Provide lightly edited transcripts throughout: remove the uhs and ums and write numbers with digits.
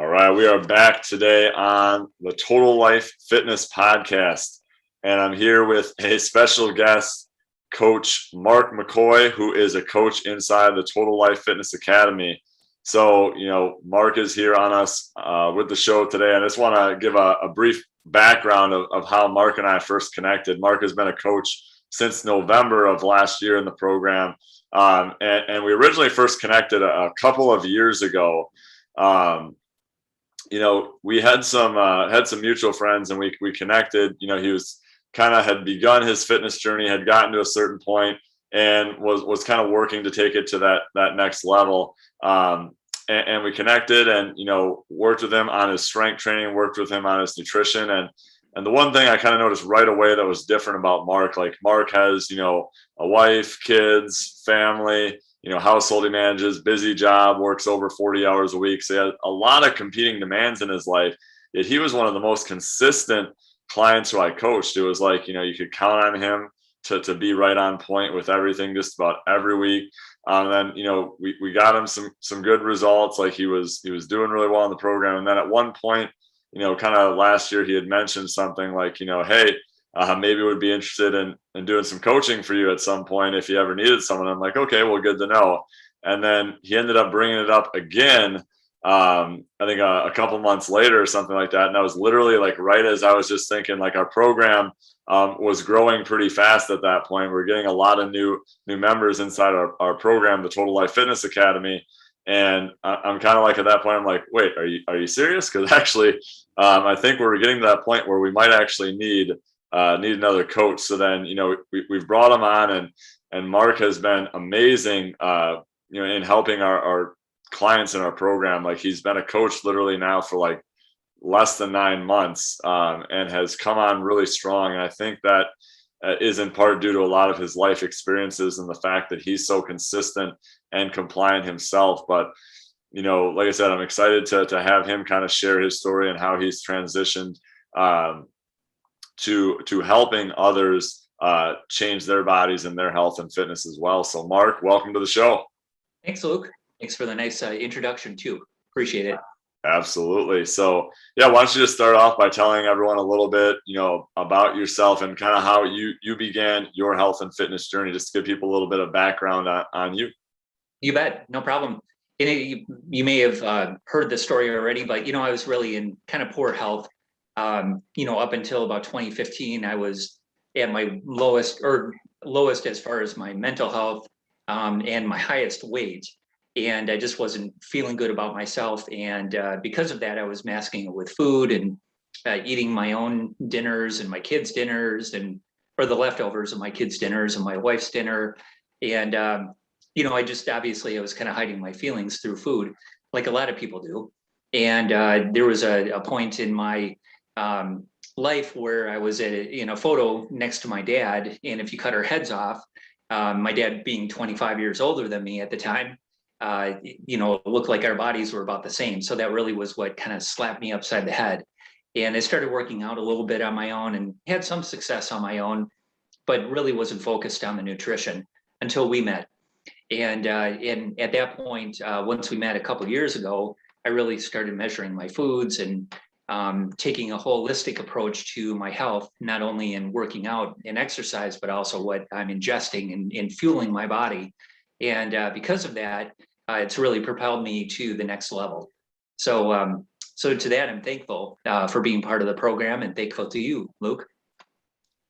All right, we are back today on the Total Life Fitness Podcast, and I'm here with a special guest, Coach Mark McCoy, who is a coach inside the Total Life Fitness Academy. So, Mark is here on us with the show today, and I just want to give a brief background of how Mark and I first connected. Mark has been a coach since November of last year in the program, and we originally first connected a couple of years ago. We had some mutual friends, and we connected. He was kind of had begun his fitness journey, had gotten to a certain point, and was kind of working to take it to that next level. And we connected, and worked with him on his strength training, worked with him on his nutrition, and the one thing I kind of noticed right away that was different about Mark, like Mark has a wife, kids, family, household he manages, busy job, works over 40 hours a week. So he had a lot of competing demands in his life. Yet he was one of the most consistent clients who I coached. It was like, you could count on him to be right on point with everything just about every week. And then, we got him some good results. Like he was doing really well in the program. And then at one point, kind of last year, he had mentioned something like, hey, maybe would be interested in doing some coaching for you at some point if you ever needed someone. I'm like, okay, well, good to know. And then he ended up bringing it up again, I think a couple months later or something like that. And that was literally like right as I was just thinking, like our program was growing pretty fast at that point. We're getting a lot of new members inside our program, the Total Life Fitness Academy. And I'm kind of like at that point, I'm like, wait, are you serious? Because actually, I think we're getting to that point where we might actually need another coach. So then, we've brought him on, and Mark has been amazing, in helping our clients in our program. Like he's been a coach literally now for like less than 9 months, and has come on really strong. And I think that is in part due to a lot of his life experiences and the fact that he's so consistent and compliant himself. But like I said, I'm excited to have him kind of share his story and how he's transitioned to helping others change their bodies and their health and fitness as well. So Mark, welcome to the show. Thanks, Luke. Thanks for the nice introduction too. Appreciate it. Absolutely. So yeah, why don't you just start off by telling everyone a little bit, about yourself and kind of how you began your health and fitness journey, just to give people a little bit of background on you. You bet. No problem. You may have heard the story already, but I was really in kind of poor health. Up until about 2015, I was at my lowest as far as my mental health, and my highest weight. And I just wasn't feeling good about myself. And because of that, I was masking it with food and eating my own dinners and my kids' dinners or the leftovers of my kids' dinners and my wife's dinner. And, I just obviously I was kind of hiding my feelings through food, like a lot of people do. And there was a point in my life where I was in a photo next to my dad. And if you cut our heads off, my dad being 25 years older than me at the time, it looked like our bodies were about the same. So that really was what kind of slapped me upside the head. And I started working out a little bit on my own and had some success on my own, but really wasn't focused on the nutrition until we met. And at that point, once we met a couple of years ago, I really started measuring my foods and taking a holistic approach to my health, not only in working out and exercise, but also what I'm ingesting and fueling my body. And because of that, it's really propelled me to the next level. So to that, I'm thankful for being part of the program, and thankful to you, Luke.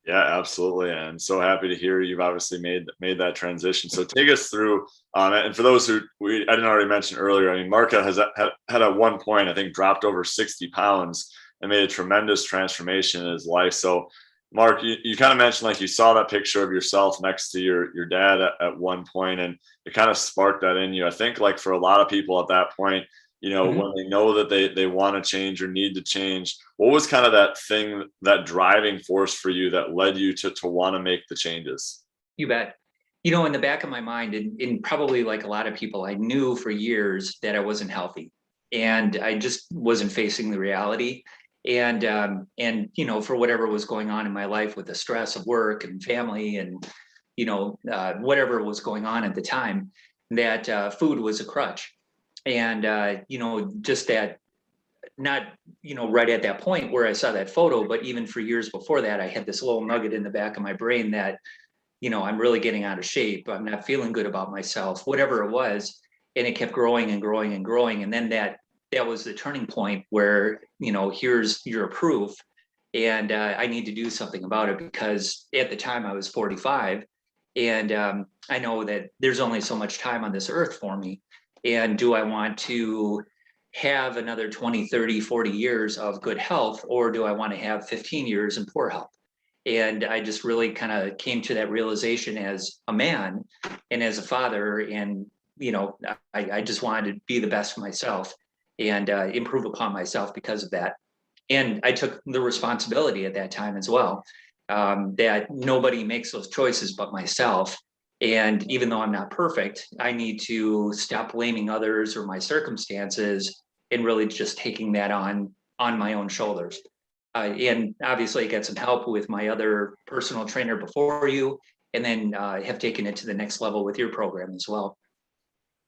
Yeah, absolutely. And so happy to hear you've obviously made that transition. So take us through, and for those who I didn't already mention earlier, I mean, Mark had at one point, I think, dropped over 60 pounds and made a tremendous transformation in his life. So Mark, you kind of mentioned like you saw that picture of yourself next to your dad at one point, and it kind of sparked that in you. I think like for a lot of people at that point, when they know that they want to change or need to change, what was kind of that thing, that driving force for you that led you to want to make the changes? You bet. In the back of my mind, and probably like a lot of people, I knew for years that I wasn't healthy, and I just wasn't facing the reality. And for whatever was going on in my life with the stress of work and family and whatever was going on at the time, that food was a crutch. And just that not, right at that point where I saw that photo, but even for years before that, I had this little nugget in the back of my brain that, I'm really getting out of shape. I'm not feeling good about myself, whatever it was. And it kept growing and growing and growing. And then that was the turning point where, here's your proof. And I need to do something about it, because at the time I was 45, and I know that there's only so much time on this earth for me. And do I want to have another 20, 30, 40 years of good health, or do I want to have 15 years in poor health? And I just really kind of came to that realization as a man and as a father. And, I just wanted to be the best for myself and improve upon myself because of that. And I took the responsibility at that time as well, that nobody makes those choices but myself. And even though I'm not perfect, I need to stop blaming others or my circumstances and really just taking that on my own shoulders. And obviously, I got some help with my other personal trainer before you, and then have taken it to the next level with your program as well.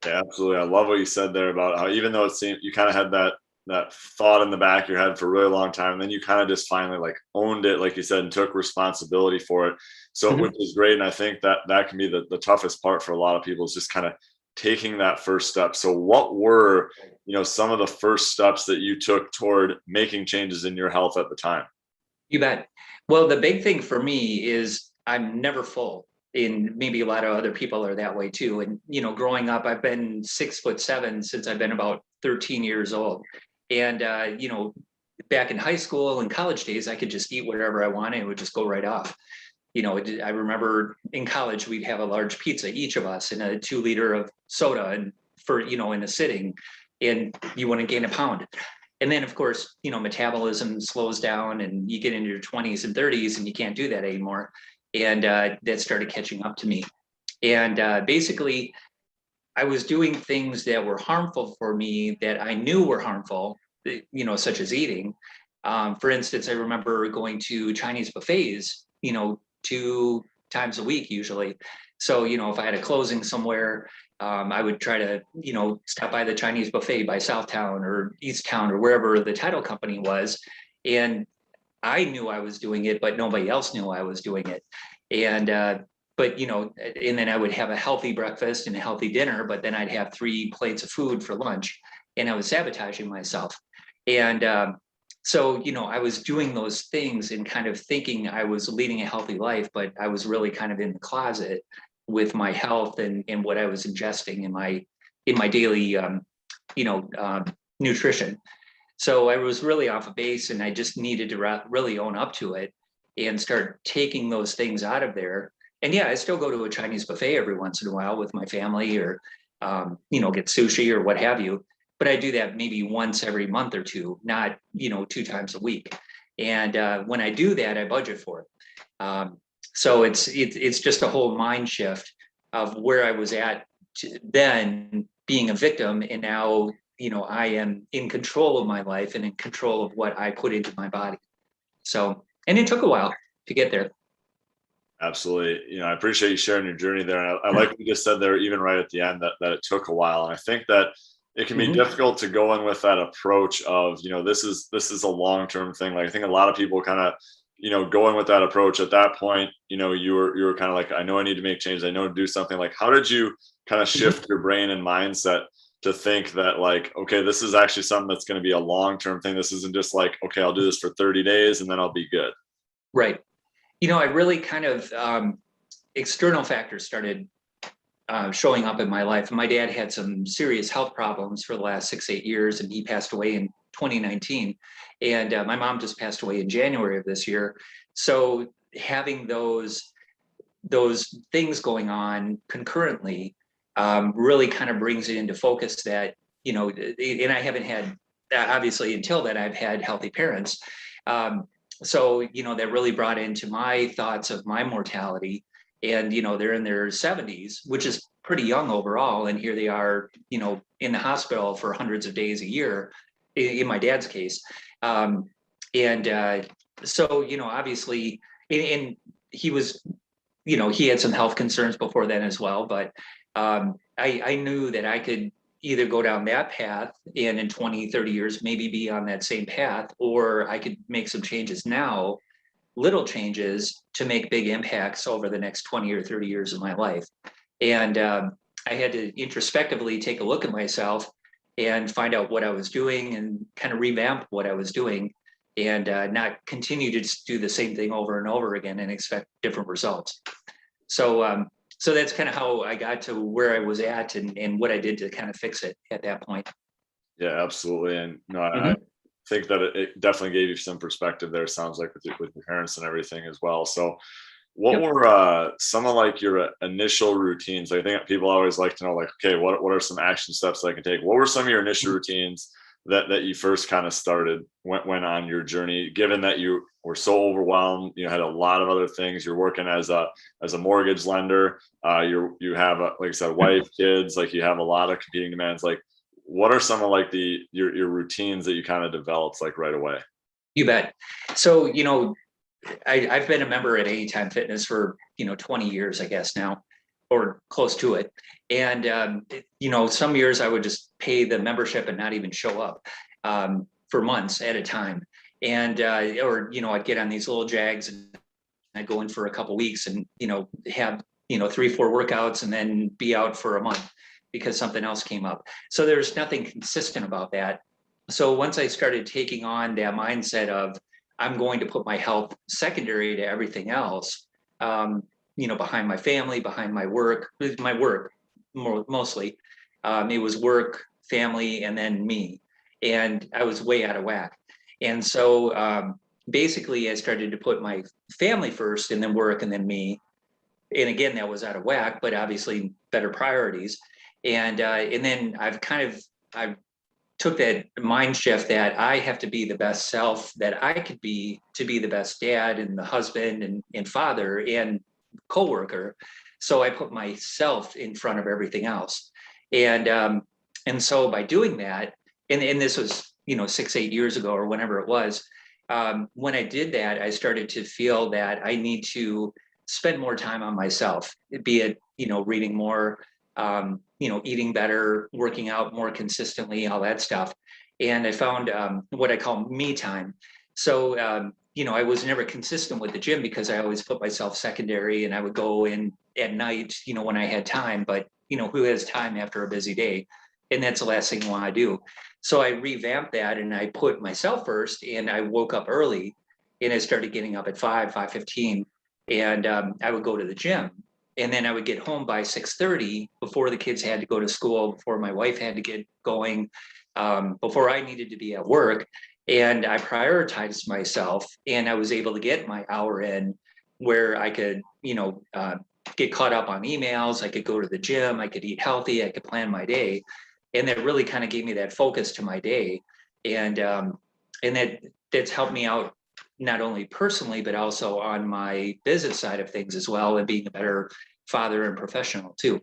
Yeah, absolutely. I love what you said there about how, even though it seemed you kind of had that thought in the back of your head for a really long time, and then you kind of just finally like owned it, like you said, and took responsibility for it. So, Mhm. which is great. And I think that can be the toughest part for a lot of people, is just kind of taking that first step. So what were, some of the first steps that you took toward making changes in your health at the time? You bet. Well, the big thing for me is I'm never full. And maybe a lot of other people are that way too. And, growing up, I've been 6'7" since I've been about 13 years old. And, back in high school and college days, I could just eat whatever I wanted. It would just go right off. I remember in college, we'd have a large pizza, each of us, and a 2 liter of soda, and in a sitting, and you wouldn't gain a pound. And then, of course, metabolism slows down and you get into your 20s and 30s and you can't do that anymore. And that started catching up to me. And basically, I was doing things that were harmful for me that I knew were harmful, such as eating. For instance, I remember going to Chinese buffets, 2 times a week usually. So, if I had a closing somewhere, I would try to, stop by the Chinese buffet by Southtown or Easttown or wherever the title company was. And I knew I was doing it, but nobody else knew I was doing it. And, but, and then I would have a healthy breakfast and a healthy dinner, but then I'd have 3 plates of food for lunch, and I was sabotaging myself. And so, I was doing those things and kind of thinking I was leading a healthy life, but I was really kind of in the closet with my health and what I was ingesting in my daily, nutrition. So I was really off of base, and I just needed to really own up to it and start taking those things out of there. And yeah, I still go to a Chinese buffet every once in a while with my family, or get sushi or what have you. But I do that maybe once every month or two, not 2 times a week. And when I do that, I budget for it. So it's just a whole mind shift of where I was at then, being a victim, and now I am in control of my life and in control of what I put into my body. So, and it took a while to get there. Absolutely. I appreciate you sharing your journey there. And I like what you just said there, even right at the end, that it took a while. And I think that it can be Mhm. difficult to go in with that approach of, this is a long-term thing. Like, I think a lot of people kind of, going with that approach at that point, you were kind of like, I know I need to make changes. I know to do something. Like, how did you kind of Mhm. shift your brain and mindset to think that, like, okay, this is actually something that's going to be a long-term thing. This isn't just like, okay, I'll do this for 30 days and then I'll be good. Right. I really kind of external factors started showing up in my life. My dad had some serious health problems for the last 6, 8 years, and he passed away in 2019. And my mom just passed away in January of this year. So having those things going on concurrently really kind of brings it into focus that, and I haven't had, obviously until then, I've had healthy parents. So, that really brought into my thoughts of my mortality. And, they're in their 70s, which is pretty young overall. And here they are, in the hospital for hundreds of days a year, in my dad's case. And so, obviously, and he was, he had some health concerns before then as well. But I knew that I could, either go down that path and in 20, 30 years, maybe be on that same path, or I could make some changes now, little changes to make big impacts over the next 20 or 30 years of my life. And I had to introspectively take a look at myself and find out what I was doing and kind of revamp what I was doing, and not continue to just do the same thing over and over again and expect different results. So that's kind of how I got to where I was at, and what I did to kind of fix it at that point. Yeah, absolutely. And no, I Mhm. think that it definitely gave you some perspective there. Sounds like with your parents and everything as well. So what Yep. were some of like your initial routines? I think people always like to know, like, okay, what are some action steps that I can take? What were some of your initial routines that you first kind of started went on your journey? Given that you were so overwhelmed, you had a lot of other things. You're working as a mortgage lender. You have like I said, wife, kids. Like you have a lot of competing demands. Like, what are some of like your routines that you kind of developed like right away? You bet. So, I've been a member at Anytime Fitness for 20 years, I guess now, or close to it. And some years I would just pay the membership and not even show up for months at a time. And or I'd get on these little jags and I'd go in for a couple weeks and have 3, 4 workouts and then be out for a month because something else came up. So there's nothing consistent about that. So once I started taking on that mindset of I'm going to put my health secondary to everything else, behind my family, behind my work mostly. It was work, family, and then me. And I was way out of whack. And so basically, I started to put my family first and then work and then me. And again, that was out of whack, but obviously better priorities. And then I took that mind shift that I have to be the best self that I could be to be the best dad and the husband and father and coworker. So I put myself in front of everything else. And so by doing that, and this was 6, 8 years ago or whenever it was, when I did that, I started to feel that I need to spend more time on myself, be it reading more, eating better, working out more consistently, all that stuff. And I found what I call me time. So, I was never consistent with the gym because I always put myself secondary and I would go in at night, when I had time, but who has time after a busy day? And that's the last thing you want to do. So I revamped that and I put myself first and I woke up early and I started getting up at 5:15 and I would go to the gym and then I would get home by 6:30 before the kids had to go to school, before my wife had to get going, before I needed to be at work. And I prioritized myself, and I was able to get my hour in where I could, get caught up on emails. I could go to the gym. I could eat healthy. I could plan my day, and that really kind of gave me that focus to my day, and that's helped me out not only personally but also on my business side of things as well, and being a better father and professional too. Yeah.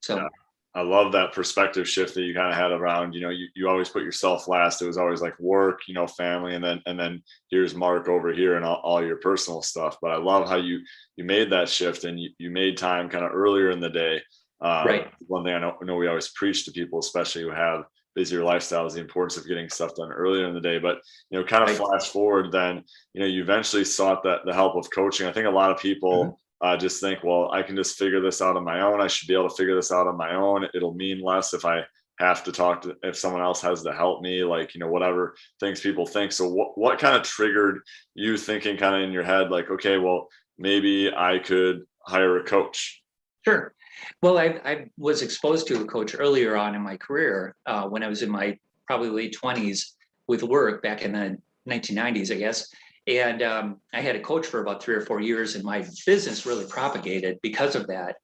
So I love that perspective shift that you kind of had around, you always put yourself last. It was always like work, family, and then here's Mark over here and all your personal stuff. But I love how you made that shift and you made time kind of earlier in the day. right, One thing I know we always preach to people, especially who have busier lifestyles, the importance of getting stuff done earlier in the day. But kind of right. flash forward, then you eventually sought the help of coaching. I think a lot of Mhm. people just think, well, I can just figure this out on my own. I should be able to figure this out on my own. It'll mean less if I have to talk to if someone else has to help me, like whatever things people think. So what kind of triggered you thinking kind of in your head, like, okay, well, maybe I could hire a coach? Sure. Well, I was exposed to a coach earlier on in my career when I was in my probably late 20s with work back in the 1990s, I guess. And I had a coach for about 3 or 4 years, and my business really propagated because of that.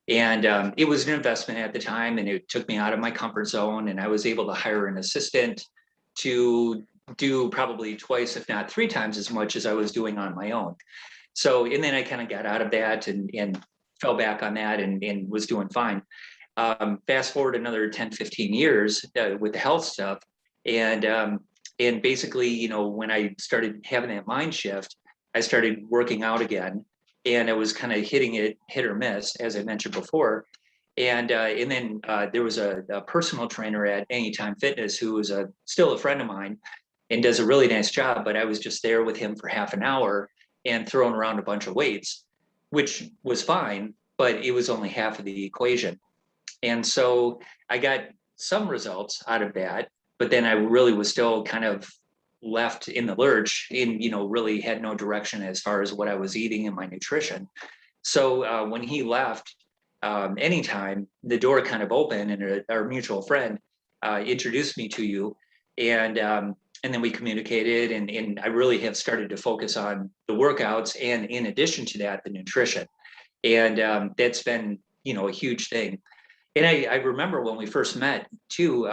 And it was an investment at the time, and it took me out of my comfort zone. And I was able to hire an assistant to do probably twice, if not 3 times as much as I was doing on my own. So, and then I kind of got out of that and fell back on that and was doing fine. Fast forward another 10, 15 years with the health stuff. And basically, when I started having that mind shift, I started working out again and I was kind of hitting it hit or miss, as I mentioned before. And then there was a personal trainer at Anytime Fitness who was still a friend of mine and does a really nice job. But I was just there with him for half an hour and throwing around a bunch of weights, which was fine, but it was only half of the equation. And so I got some results out of that, but then I really was still kind of left in the lurch and, really had no direction as far as what I was eating and my nutrition. So when he left, Anytime, the door kind of opened, and our mutual friend introduced me to you, and then we communicated, and I really have started to focus on the workouts, and in addition to that, the nutrition, and that's been a huge thing. And I remember when we first met too.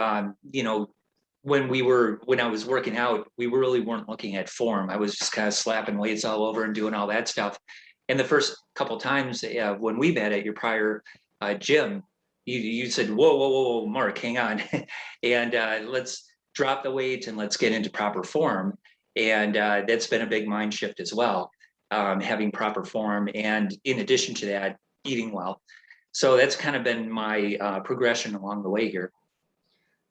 When I was working out, we really weren't looking at form. I was just kind of slapping weights all over and doing all that stuff. And the first couple times when we met at your prior gym, you said, whoa, Mark, hang on. And let's drop the weight and let's get into proper form. And that's been a big mind shift as well, having proper form. And in addition to that, eating well. So that's kind of been my progression along the way here.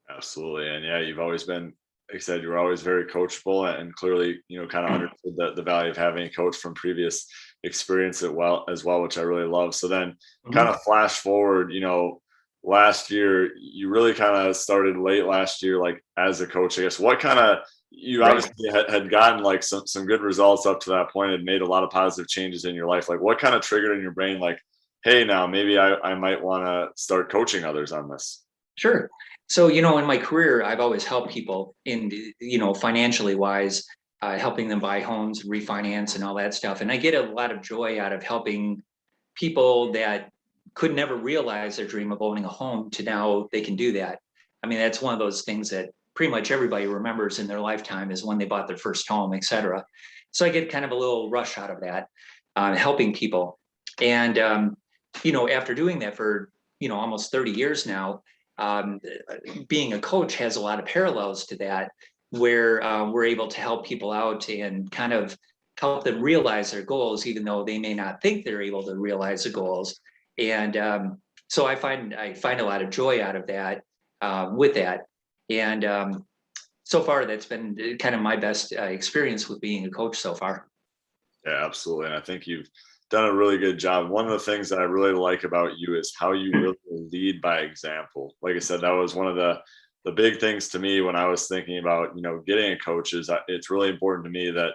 Absolutely. And yeah, you've always been, like I said, you were always very coachable, and clearly, kind of understood the value of having a coach from previous experience as well, which I really love. So then kind of flash forward, last year, you really kind of started late last year, like as a coach, I guess. What kind of, you Right. obviously had gotten like some good results up to that point, and made a lot of positive changes in your life. Like what kind of triggered in your brain, like, hey, now maybe I might want to start coaching others on this? Sure. So, in my career, I've always helped people in, financially wise, helping them buy homes, refinance, and all that stuff. And I get a lot of joy out of helping people that could never realize their dream of owning a home to now they can do that. I mean, that's one of those things that pretty much everybody remembers in their lifetime is when they bought their first home, et cetera. So I get kind of a little rush out of that, helping people. And, after doing that for, almost 30 years now, um, being a coach has a lot of parallels to that, where we're able to help people out and kind of help them realize their goals, even though they may not think they're able to realize the goals. And so I find a lot of joy out of that, with that. And so far, that's been kind of my best experience with being a coach so far. Yeah, absolutely. And I think you've done a really good job. One of the things that I really like about you is how you really lead by example. Like I said, that was one of the big things to me when I was thinking about, getting a coach. Is it's really important to me that,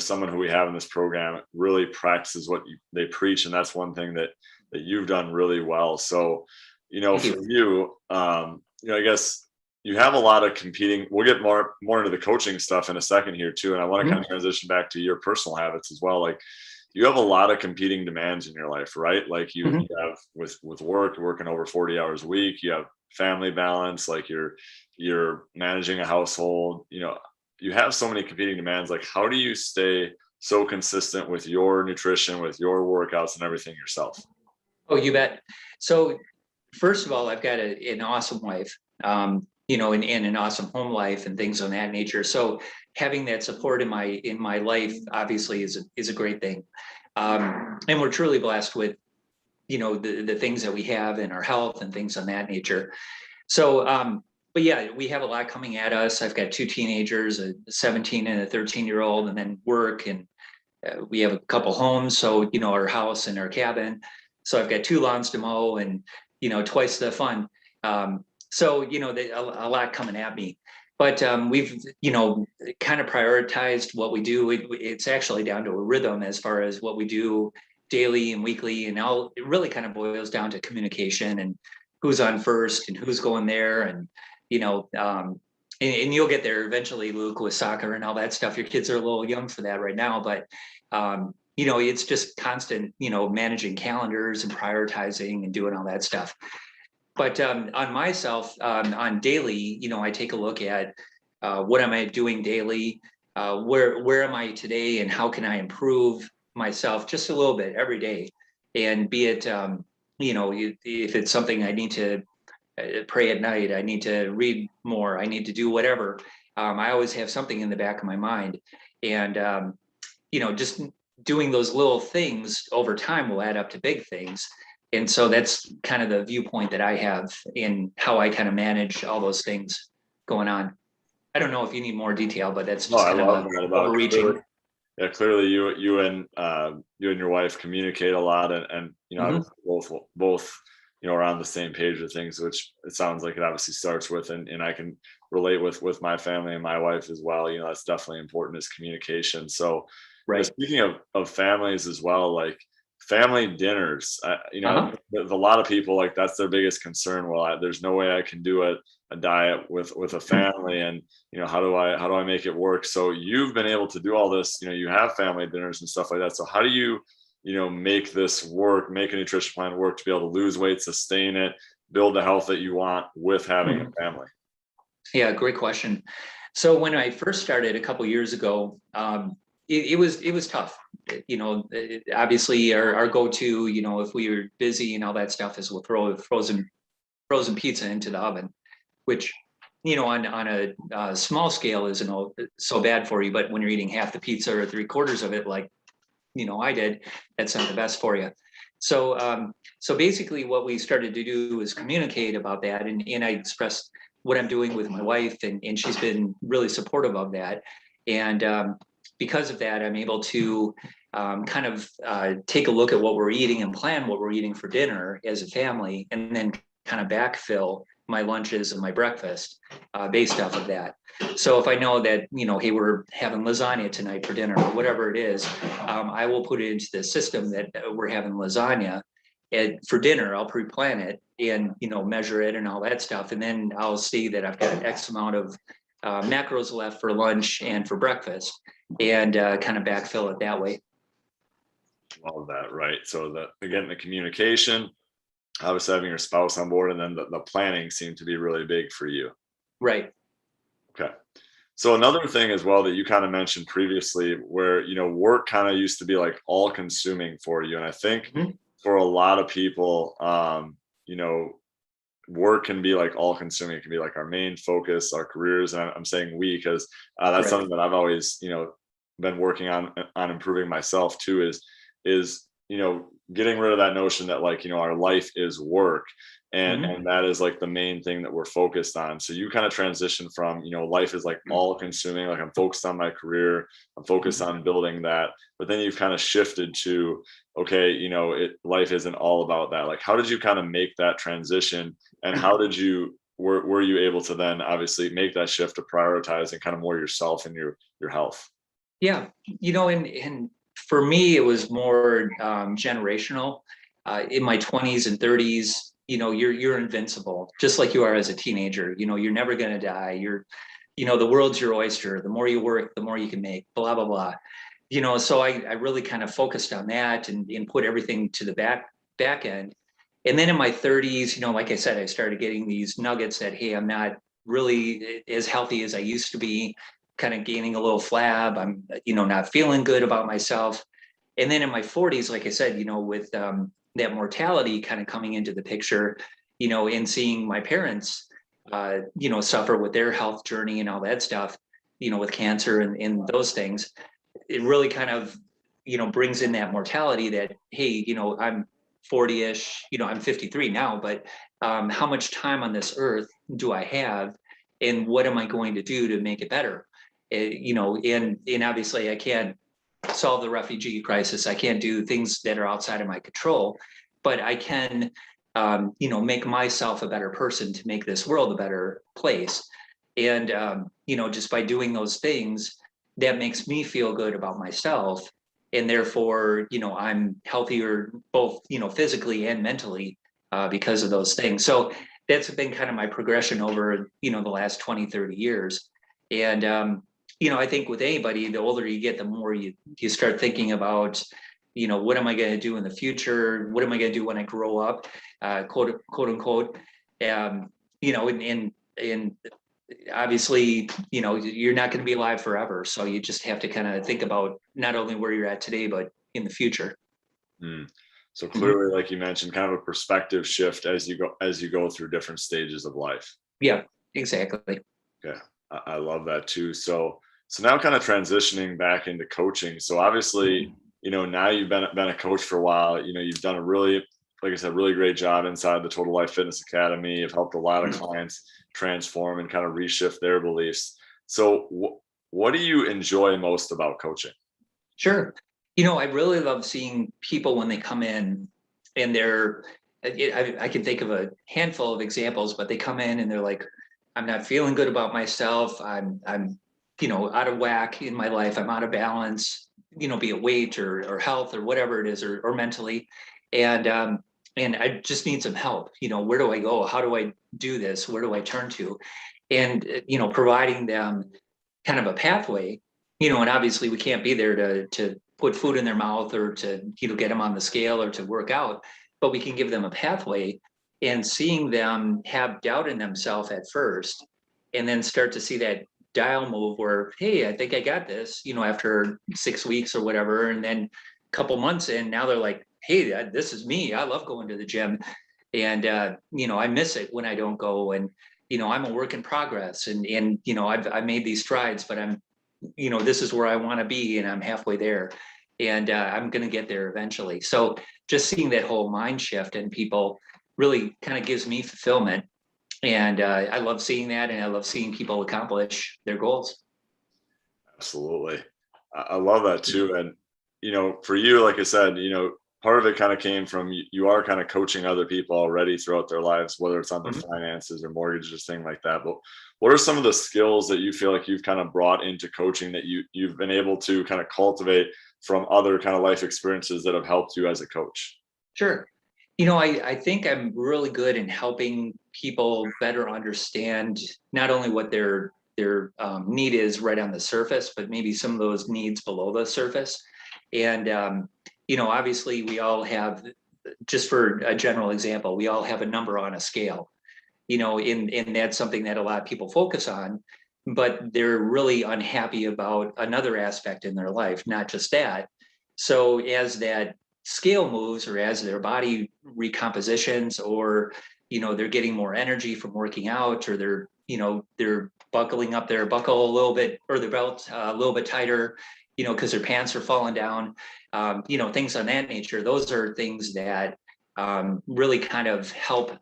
someone who we have in this program really practices what they preach. And that's one thing that you've done really well. So, Thank for you. you, I guess you have a lot of competing. We'll get more into the coaching stuff in a second here too. And I want to kind of transition back to your personal habits as well. Like, you have a lot of competing demands in your life, right? Like you have with work, working over 40 hours a week, you have family balance, like you're managing a household, you have so many competing demands. Like, how do you stay so consistent with your nutrition, with your workouts and everything yourself? Oh, you bet. So first of all, I've got an awesome wife, and an awesome home life and things of that nature. So having that support in my life obviously is a great thing. And we're truly blessed with, the things that we have in our health and things of that nature. So, but yeah, we have a lot coming at us. I've got two teenagers, a 17 and a 13-year-old, and then work, and we have a couple homes. So, our house and our cabin. So I've got two lawns to mow and, twice the fun. So, a lot coming at me. But we've, kind of prioritized what we do. It's actually down to a rhythm as far as what we do daily and weekly. And now it really kind of boils down to communication and who's on first and who's going there. And, and you'll get there eventually, Luke, with soccer and all that stuff. Your kids are a little young for that right now, but it's just constant, managing calendars and prioritizing and doing all that stuff. But on myself, on daily, I take a look at what am I doing daily, where am I today, and how can I improve myself just a little bit every day. And be it, if it's something I need to pray at night, I need to read more, I need to do whatever. I always have something in the back of my mind, and just doing those little things over time will add up to big things. And so that's kind of the viewpoint that I have in how I kind of manage all those things going on. I don't know if you need more detail, but that's Oh, just I kind of love a that about overreaching. yeah, clearly you and your wife communicate a lot, and Hmm. obviously both are on the same page with things, which it sounds like it obviously starts with, and I can relate with my family and my wife as well. That's definitely important, is communication. So, Right. speaking of families as well, like family dinners, Uh-huh. there's a lot of people like that's their biggest concern. Well, there's no way I can do a diet with a family, and how do I make it work? So you've been able to do all this. You have family dinners and stuff like that. So how do you make this work, make a nutrition plan work to be able to lose weight, sustain it, build the health that you want with having Mhm. a family? Yeah, great question. So when I first started a couple years ago, it was tough. Obviously our go-to, if we were busy and all that stuff, is we'll throw frozen pizza into the oven, which on a small scale isn't so bad for you, but when you're eating half the pizza or three-quarters of it, like I did, that's not the best for you. So basically what we started to do is communicate about that, and I expressed what I'm doing with my wife, and she's been really supportive of that. And because of that, I'm able to kind of take a look at what we're eating and plan what we're eating for dinner as a family, and then kind of backfill my lunches and my breakfast based off of that. So if I know that, hey, we're having lasagna tonight for dinner or whatever it is, I will put it into the system that we're having lasagna. And for dinner, I'll pre-plan it and, measure it and all that stuff. And then I'll see that I've got X amount of macros left for lunch and for breakfast, and kind of backfill it that way. All of that, right? So again, the communication, obviously having your spouse on board, and then the planning seemed to be really big for you. Right. Okay. So another thing as well that you kind of mentioned previously, where work kind of used to be like all consuming for you, and I think Mhm. for a lot of people, work can be like all consuming. It can be like our main focus, our careers, and I'm saying we because that's Right. something that I've always been working on improving myself too. Is getting rid of that notion that like our life is work, Mhm. and that is like the main thing that we're focused on. So you kind of transition from life is like all consuming, like I'm focused on my career, I'm focused on building that, but then you've kind of shifted to okay, life isn't all about that. Like how did you kind of make that transition, and how did you were you able to then obviously make that shift to prioritizing kind of more yourself and your health? Yeah, and for me, it was more generational. In my 20s and 30s, you're invincible, just like you are as a teenager. You're never going to die. The world's your oyster. The more you work, the more you can make. Blah blah blah. So I really kind of focused on that, and put everything to the back end. And then in my 30s, like I said, I started getting these nuggets that, hey, I'm not really as healthy as I used to be, kind of gaining a little flab. I'm, not feeling good about myself. And then in my 40s, like I said, with that mortality kind of coming into the picture, and seeing my parents, suffer with their health journey and all that stuff, with cancer and those things, it really kind of, brings in that mortality that, hey, I'm 40-ish, I'm 53 now, but how much time on this earth do I have, and what am I going to do to make it better? And obviously I can't solve the refugee crisis. I can't do things that are outside of my control, but I can, make myself a better person to make this world a better place. And, just by doing those things, that makes me feel good about myself. And therefore, I'm healthier, both, physically and mentally, because of those things. So that's been kind of my progression over, the last 20, 30 years. And, I think with anybody, the older you get, the more you start thinking about, what am I going to do in the future? What am I going to do when I grow up, quote unquote. And obviously, you're not going to be alive forever. So you just have to kind of think about not only where you're at today, but in the future. Mm. So Mhm. clearly, like you mentioned, kind of a perspective shift as you go through different stages of life. Yeah, exactly. Yeah, I love that too. So now kind of transitioning back into coaching. So obviously, now you've been a coach for a while. You've done a really like I said, really great job inside the Total Life Fitness Academy. You've helped a lot of clients transform and kind of reshift their beliefs. So, what do you enjoy most about coaching? Sure. I really love seeing people when they come in and I can think of a handful of examples, but they come in and they're like, I'm not feeling good about myself. I'm out of whack in my life. I'm out of balance, be it weight or health or whatever it is, or mentally. And I just need some help. Where do I go? How do I do this? Where do I turn to? And, providing them kind of a pathway, and obviously we can't be there to put food in their mouth or to, get them on the scale or to work out, but we can give them a pathway, and seeing them have doubt in themselves at first, and then start to see that dial move where, hey, I think I got this, after 6 weeks or whatever. And then a couple months in, now they're like, hey, this is me. I love going to the gym. And, I miss it when I don't go. And, I'm a work in progress, and I've made these strides, but I'm, this is where I want to be, and I'm halfway there, and I'm going to get there eventually. So just seeing that whole mind shift in people really kind of gives me fulfillment. And I love seeing that, and I love seeing people accomplish their goals. Absolutely. I love that too. And, for you, like I said, part of it kind of came from you are kind of coaching other people already throughout their lives, whether it's on their finances or mortgages, things like that. But what are some of the skills that you feel like you've kind of brought into coaching that you've been able to kind of cultivate from other kind of life experiences that have helped you as a coach? Sure. I think I'm really good in helping people better understand not only what their need is right on the surface, but maybe some of those needs below the surface. And obviously we all have, just for a general example, we all have a number on a scale, and that's something that a lot of people focus on, but they're really unhappy about another aspect in their life, not just that. So as that scale moves, or as their body recompositions, or, they're getting more energy from working out, or they're buckling up their buckle a little bit, or their belt a little bit tighter, because their pants are falling down, things on that nature. Those are things that really kind of help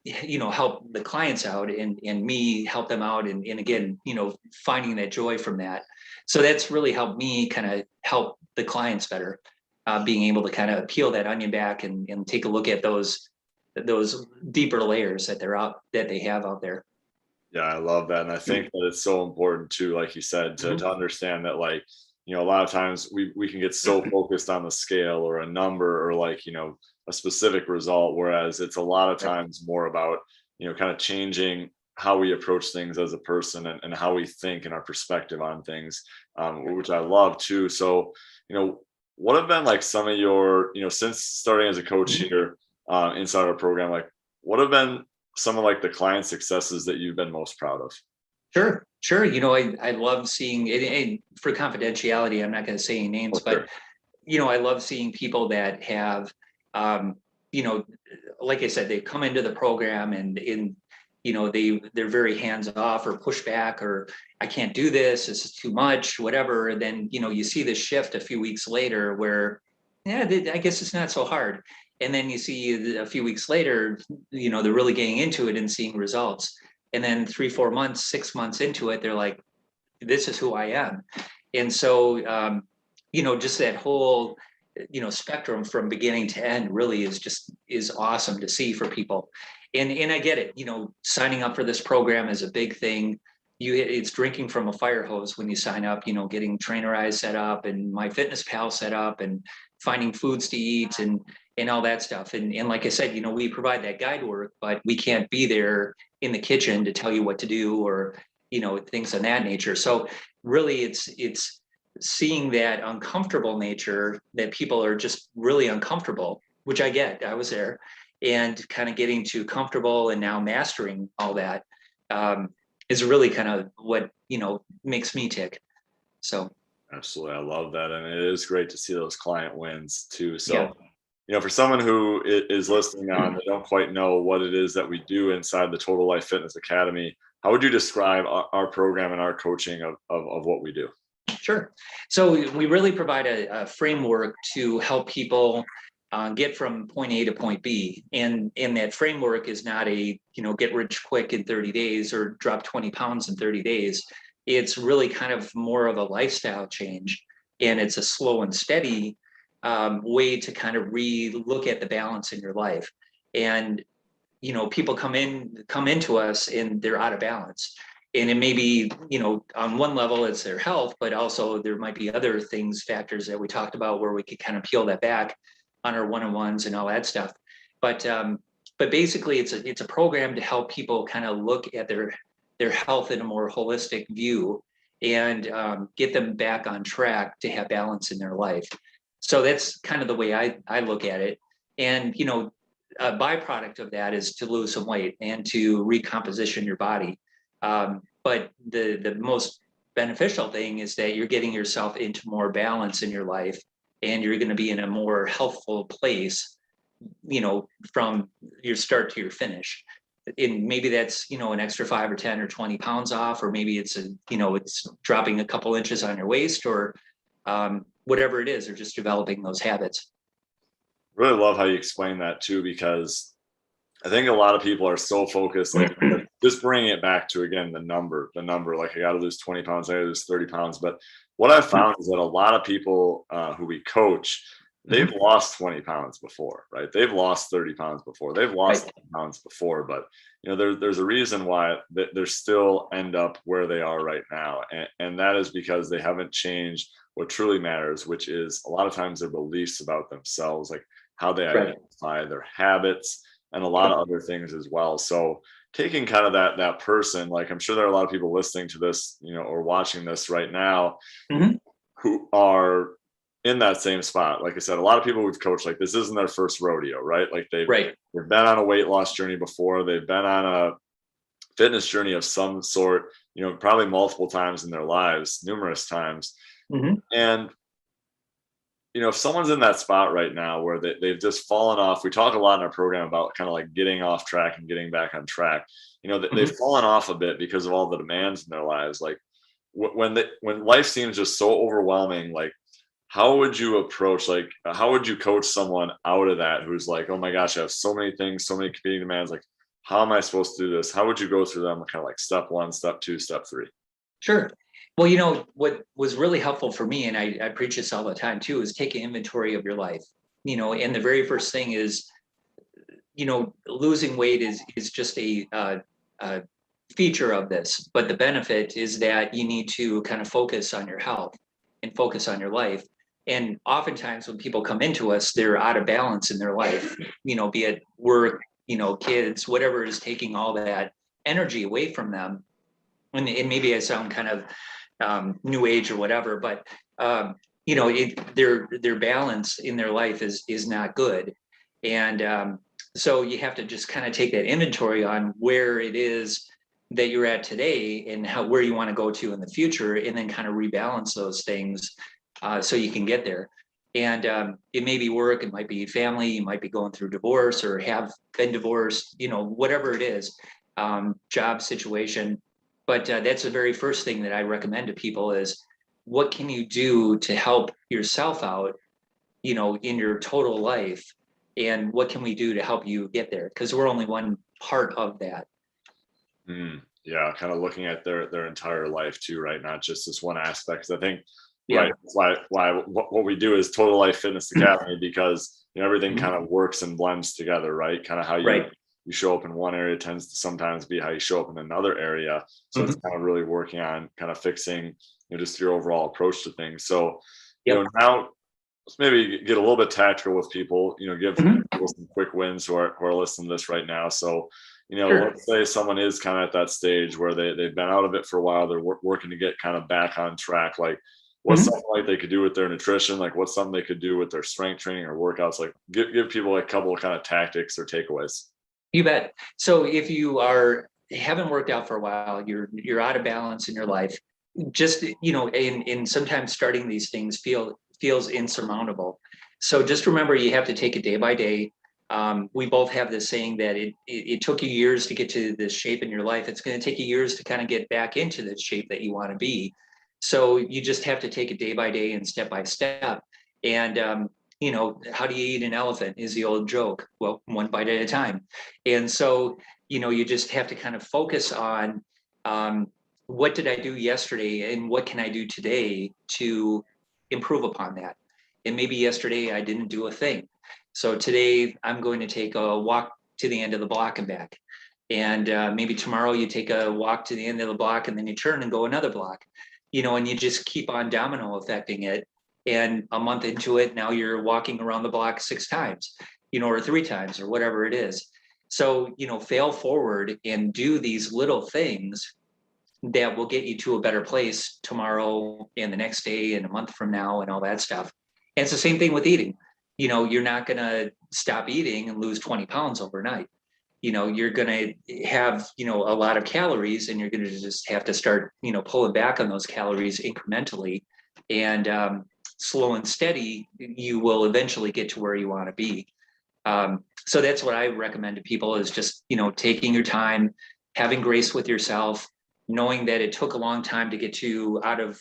the clients out, and me help them out, and again, finding that joy from that. So that's really helped me kind of help the clients better, being able to kind of peel that onion back, and take a look at those deeper layers that they have out there. Yeah, I love that. And I think that it's so important too, like you said, to understand that, like, a lot of times we can get so focused on the scale or a number, or like, a specific result, whereas it's a lot of times more about, kind of changing how we approach things as a person, and how we think and our perspective on things, which I love too. So, what have been like some of your, since starting as a coach here inside our program, like what have been some of like the client successes that you've been most proud of? Sure. I love seeing it, and for confidentiality, I'm not going to say any names, Oh, sure. but I love seeing people that have, um, you know, like I said, they come into the program, and they're very hands off, or push back, or I can't do this. This is too much, whatever. And then, you see this shift a few weeks later where, yeah, I guess it's not so hard. And then you see a few weeks later, they're really getting into it and seeing results. And then 3, 4 months, 6 months into it, they're like, this is who I am. And so, just that whole, spectrum from beginning to end really is awesome to see for people. And I get it, signing up for this program is a big thing. It's drinking from a fire hose when you sign up, getting Trainerized set up, and MyFitnessPal set up, and finding foods to eat, and all that stuff. And like I said, we provide that guide work, but we can't be there in the kitchen to tell you what to do, or, things of that nature. So really it's seeing that uncomfortable nature, that people are just really uncomfortable, which I get, I was there, and kind of getting too comfortable, and now mastering all that, is really kind of what, makes me tick. So. Absolutely. I love that. And it is great to see those client wins too. Yeah. So, for someone who is listening on, they don't quite know what it is that we do inside the Total Life Fitness Academy, how would you describe our program and our coaching of what we do? Sure. So we really provide a framework to help people get from point A to point B. And that framework is not a, get rich quick in 30 days or drop 20 pounds in 30 days. It's really kind of more of a lifestyle change. And it's a slow and steady way to kind of re-look at the balance in your life. And, people come into us and they're out of balance. And it may be, on one level it's their health, but also there might be other factors that we talked about where we could kind of peel that back on our one-on-ones and all that stuff. But basically it's a program to help people kind of look at their health in a more holistic view and get them back on track to have balance in their life. So that's kind of the way I look at it. And, a byproduct of that is to lose some weight and to recomposition your body. But the most beneficial thing is that you're getting yourself into more balance in your life, and you're going to be in a more healthful place, from your start to your finish. And maybe that's, an extra 5 or 10 or 20 pounds off, or maybe it's it's dropping a couple inches on your waist, or whatever it is, or just developing those habits. Really love how you explain that too, because I think a lot of people are so focused, like just bringing it back to, again, the number, like I got to lose 20 pounds, I got to lose 30 pounds. But what I've found is that a lot of people who we coach, they've lost 20 pounds before, right? They've lost 30 pounds before, they've lost 10 pounds before, but there's a reason why they're still end up where they are right now. And that is because they haven't changed what truly matters, which is a lot of times their beliefs about themselves, like how they identify, their habits, and a lot of other things as well. So taking kind of that person, like I'm sure there are a lot of people listening to this, or watching this right now, who are in that same spot. Like I said, a lot of people we've coached, like this isn't their first rodeo, right? Like they've been on a weight loss journey before, they've been on a fitness journey of some sort, probably multiple times in their lives, numerous times. And if someone's in that spot right now where they've just fallen off, we talk a lot in our program about kind of like getting off track and getting back on track. They've fallen off a bit because of all the demands in their lives. Like when life seems just so overwhelming, like how would you approach, like how would you coach someone out of that who's like, oh my gosh, I have so many things, so many competing demands, like how am I supposed to do this? How would you go through them, kind of like step 1, step 2, step 3? Sure. Well, what was really helpful for me, and I preach this all the time too, is take an inventory of your life. And the very first thing is, losing weight is just a feature of this, but the benefit is that you need to kind of focus on your health and focus on your life. And oftentimes when people come into us, they're out of balance in their life, be it work, kids, whatever is taking all that energy away from them. And maybe I sound kind of new age or whatever, but their balance in their life is not good. And so you have to just kind of take that inventory on where it is that you're at today and where you want to go to in the future, and then kind of rebalance those things so you can get there. And it may be work, it might be family, you might be going through divorce or have been divorced, whatever it is, job situation. But that's the very first thing that I recommend to people is, what can you do to help yourself out, in your total life? And what can we do to help you get there? Because we're only one part of that. Yeah, kind of looking at their entire life too, right? Not just this one aspect. 'Cause I think, right, why what we do is Total Life Fitness Academy, because everything kind of works and blends together, right? Kind of how you show up in one area tends to sometimes be how you show up in another area. So it's kind of really working on kind of fixing, just your overall approach to things. So, now let's maybe get a little bit tactical with people, give people some quick wins who are listening to this right now. So, let's say someone is kind of at that stage where they've been out of it for a while, they're working to get kind of back on track. Like what's something like they could do with their nutrition? Like what's something they could do with their strength training or workouts? Like give people a couple of kind of tactics or takeaways. You bet. So if you haven't worked out for a while, you're out of balance in your life, just, and sometimes starting these things feels insurmountable. So just remember, you have to take it day by day. We both have this saying that it took you years to get to this shape in your life. It's going to take you years to kind of get back into the shape that you want to be. So you just have to take it day by day and step by step. And how do you eat an elephant is the old joke. Well, one bite at a time. And so, you just have to kind of focus on what did I do yesterday and what can I do today to improve upon that? And maybe yesterday I didn't do a thing. So today I'm going to take a walk to the end of the block and back. And maybe tomorrow you take a walk to the end of the block and then you turn and go another block, and you just keep on domino affecting it. And a month into it, now you're walking around the block 6 times, or 3 times or whatever it is. So, fail forward and do these little things that will get you to a better place tomorrow and the next day and a month from now and all that stuff. And it's the same thing with eating. You're not going to stop eating and lose 20 pounds overnight. You're going to have, a lot of calories, and you're going to just have to start, pulling back on those calories incrementally. And slow and steady, you will eventually get to where you want to be. So that's what I recommend to people is just, taking your time, having grace with yourself, knowing that it took a long time to get you out of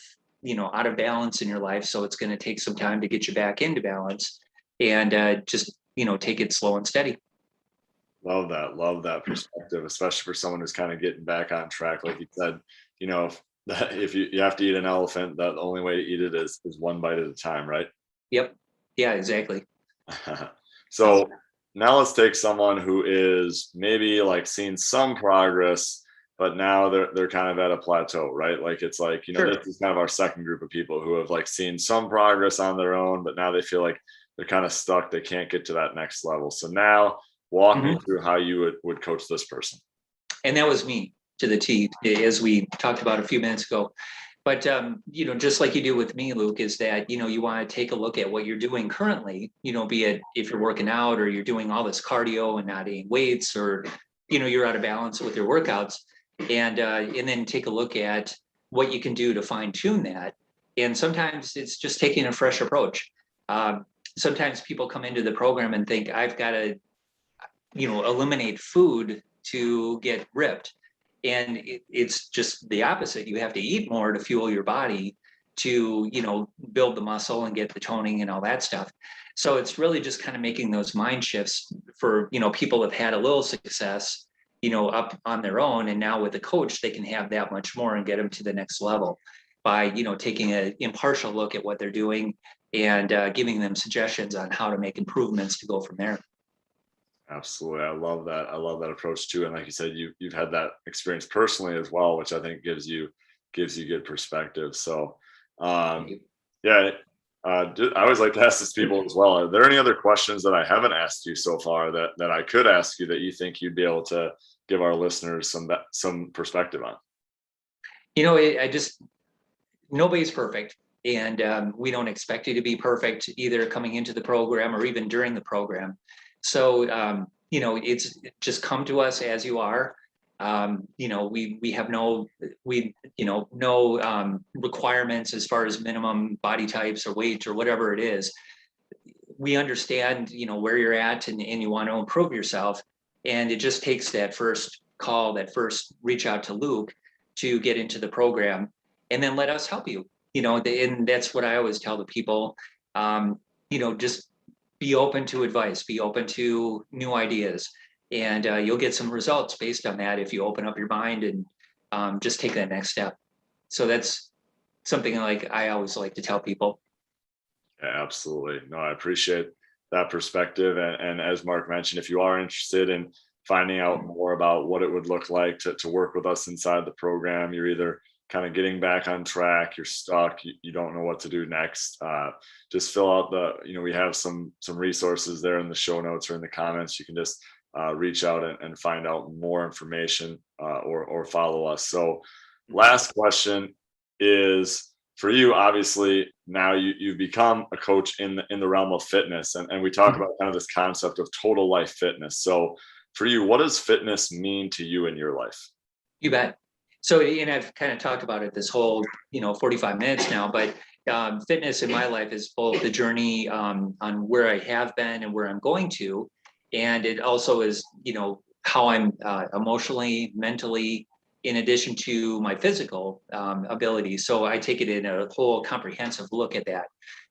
balance in your life. So it's going to take some time to get you back into balance, and just, take it slow and steady. Love that. Love that perspective, especially for someone who's kind of getting back on track. Like you said, if you have to eat an elephant, the only way to eat it is one bite at a time, right? Yep. Yeah, exactly. So now let's take someone who is maybe like seeing some progress, but now they're kind of at a plateau, right? Like it's like, Sure. this is kind of our second group of people who have like seen some progress on their own, but now they feel like they're kind of stuck. They can't get to that next level. So now walk me through how you would coach this person. And that was me to the T, as we talked about a few minutes ago. But just like you do with me, Luke, is that you want to take a look at what you're doing currently. Be it if you're working out or you're doing all this cardio and not eating weights, or you're out of balance with your workouts, and then take a look at what you can do to fine tune that. And sometimes it's just taking a fresh approach. Sometimes people come into the program and think I've got to eliminate food to get ripped. And it's just the opposite. You have to eat more to fuel your body to, build the muscle and get the toning and all that stuff. So it's really just kind of making those mind shifts for, people have had a little success, up on their own. And now with a coach, they can have that much more and get them to the next level by, taking an impartial look at what they're doing and giving them suggestions on how to make improvements to go from there. Absolutely. I love that. I love that approach too. And like you said, you've had that experience personally as well, which I think gives you good perspective. So yeah, I always like to ask this people as well. Are there any other questions that I haven't asked you so far that I could ask you that you think you'd be able to give our listeners some perspective on? Nobody's perfect. And we don't expect you to be perfect either coming into the program or even during the program. So, it's just come to us as you are. We have no requirements as far as minimum body types or weight or whatever it is. We understand, where you're at and you want to improve yourself. And it just takes that first call, that first reach out to Luke to get into the program, and then let us help you. And that's what I always tell the people, just be open to advice, be open to new ideas, and you'll get some results based on that if you open up your mind and just take that next step. So that's something like I always like to tell people. Yeah, absolutely. No, I appreciate that perspective. And as Mark mentioned, if you are interested in finding out more about what it would look like to work with us inside the program, you're either kind of getting back on track, you're stuck, you don't know what to do next, just fill out we have some resources there in the show notes or in the comments. You can just reach out and find out more information, or follow us. So last question is for you. Obviously now you've become a coach in the realm of fitness, and we talk about kind of this concept of total life fitness. So for you, what does fitness mean to you in your life? You bet. So, and I've kind of talked about it this whole, 45 minutes now, but fitness in my life is both the journey on where I have been and where I'm going to. And it also is, how I'm emotionally, mentally, in addition to my physical ability. So I take it in a whole comprehensive look at that.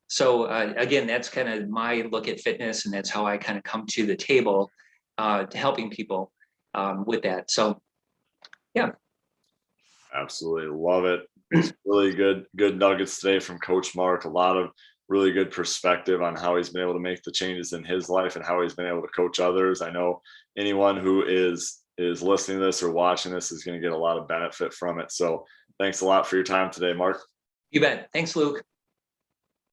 So again, that's kind of my look at fitness, and that's how I kind of come to the table to helping people with that. So yeah. Absolutely love it. It's really good nuggets today from Coach Mark. A lot of really good perspective on how he's been able to make the changes in his life and how he's been able to coach others. I know anyone who is listening to this or watching this is going to get a lot of benefit from it. So thanks a lot for your time today, Mark. You bet. Thanks, Luke.